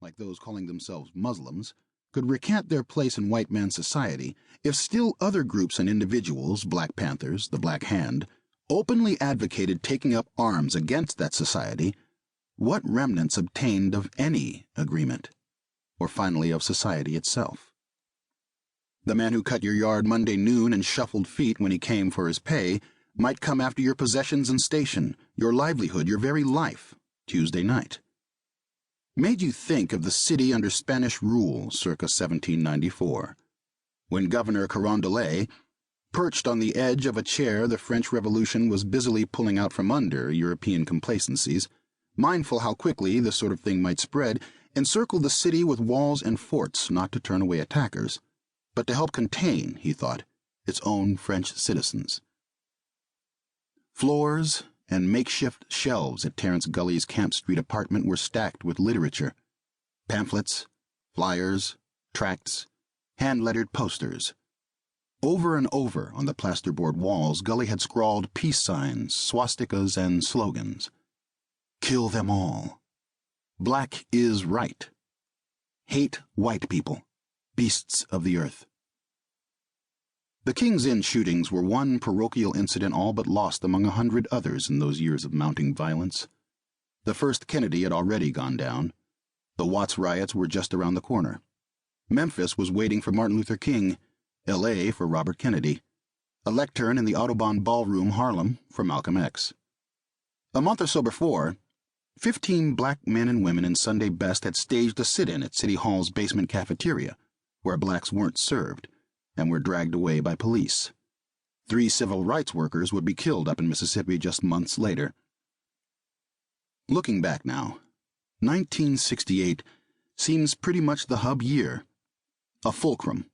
like those calling themselves Muslims, could recant their place in white man's society if still other groups and individuals, Black Panthers, the Black Hand, openly advocated taking up arms against that society, what remnants obtained of any agreement, or finally of society itself? The man who cut your yard Monday noon and shuffled feet when he came for his pay might come after your possessions and station, your livelihood, your very life, Tuesday night. Made you think of the city under Spanish rule circa 1794, when Governor Carondelet, perched on the edge of a chair the French Revolution was busily pulling out from under European complacencies, mindful how quickly this sort of thing might spread, encircled the city with walls and forts not to turn away attackers, but to help contain, he thought, its own French citizens. Floors and makeshift shelves at Terence Gully's Camp Street apartment were stacked with literature, pamphlets, flyers, tracts, hand-lettered posters. Over and over on the plasterboard walls, Gully had scrawled peace signs, swastikas, and slogans. Kill them all. Black is right. Hate white people. Beasts of the earth. The King's Inn shootings were one parochial incident all but lost among 100 others in those years of mounting violence. The first Kennedy had already gone down. The Watts riots were just around the corner. Memphis was waiting for Martin Luther King, L.A. for Robert Kennedy, a lectern in the Audubon Ballroom, Harlem, for Malcolm X. A month or so before, 15 black men and women in Sunday best had staged a sit-in at City Hall's basement cafeteria, where blacks weren't served, and were dragged away by police. 3 civil rights workers would be killed up in Mississippi just months later. Looking back now, 1968 seems pretty much the hub year, a fulcrum.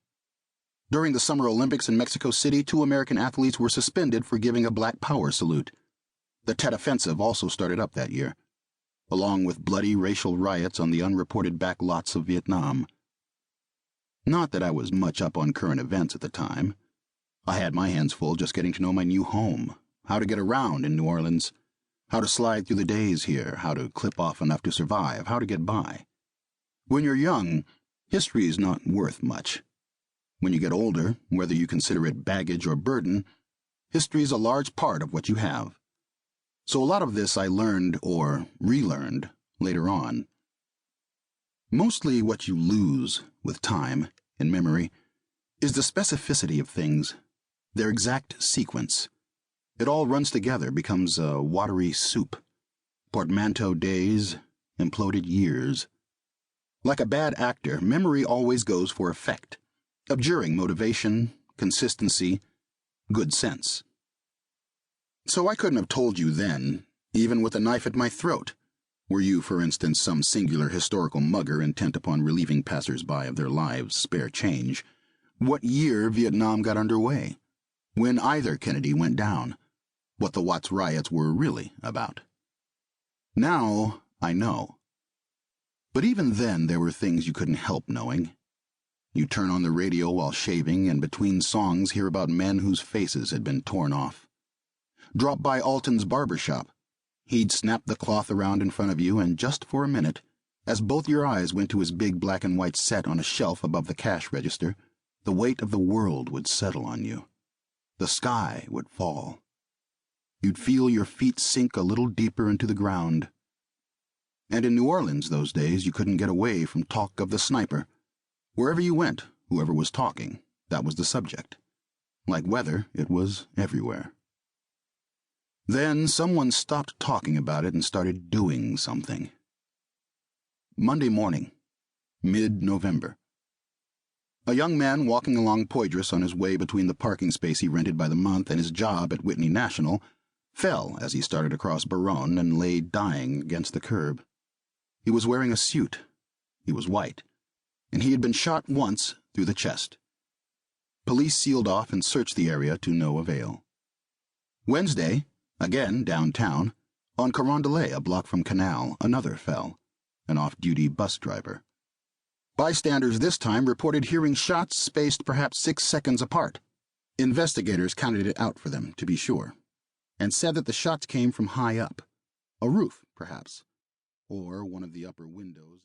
During the Summer Olympics in Mexico City, 2 American athletes were suspended for giving a Black Power salute. The Tet Offensive also started up that year, along with bloody racial riots on the unreported back lots of Vietnam. Not that I was much up on current events at the time. I had my hands full just getting to know my new home, how to get around in New Orleans, how to slide through the days here, how to clip off enough to survive, how to get by. When you're young, history is not worth much. When you get older, whether you consider it baggage or burden, history is a large part of what you have. So a lot of this I learned or relearned later on. Mostly what you lose with time, in memory, is the specificity of things, their exact sequence. It all runs together, becomes a watery soup. Portmanteau days, imploded years. Like a bad actor, memory always goes for effect, abjuring motivation, consistency, good sense. So I couldn't have told you then, even with a knife at my throat, were you, for instance, some singular historical mugger intent upon relieving passers-by of their lives' spare change, what year Vietnam got underway, when either Kennedy went down, what the Watts riots were really about. Now I know. But even then there were things you couldn't help knowing. You turn on the radio while shaving and between songs hear about men whose faces had been torn off. Drop by Alton's barber shop. He'd snap the cloth around in front of you, and just for a minute, as both your eyes went to his big black and white set on a shelf above the cash register, the weight of the world would settle on you. The sky would fall. You'd feel your feet sink a little deeper into the ground. And in New Orleans those days you couldn't get away from talk of the sniper. Wherever you went, whoever was talking, that was the subject. Like weather, it was everywhere. Then someone stopped talking about it and started doing something. Monday morning, mid-November. A young man walking along Poydras on his way between the parking space he rented by the month and his job at Whitney National fell as he started across Baronne and lay dying against the curb. He was wearing a suit. He was white, and he had been shot once through the chest. Police sealed off and searched the area to no avail. Wednesday, again downtown, on Carondelet, a block from Canal, another fell, an off-duty bus driver. Bystanders this time reported hearing shots spaced perhaps 6 seconds apart. Investigators counted it out for them, to be sure, and said that the shots came from high up, a roof, perhaps, or one of the upper windows.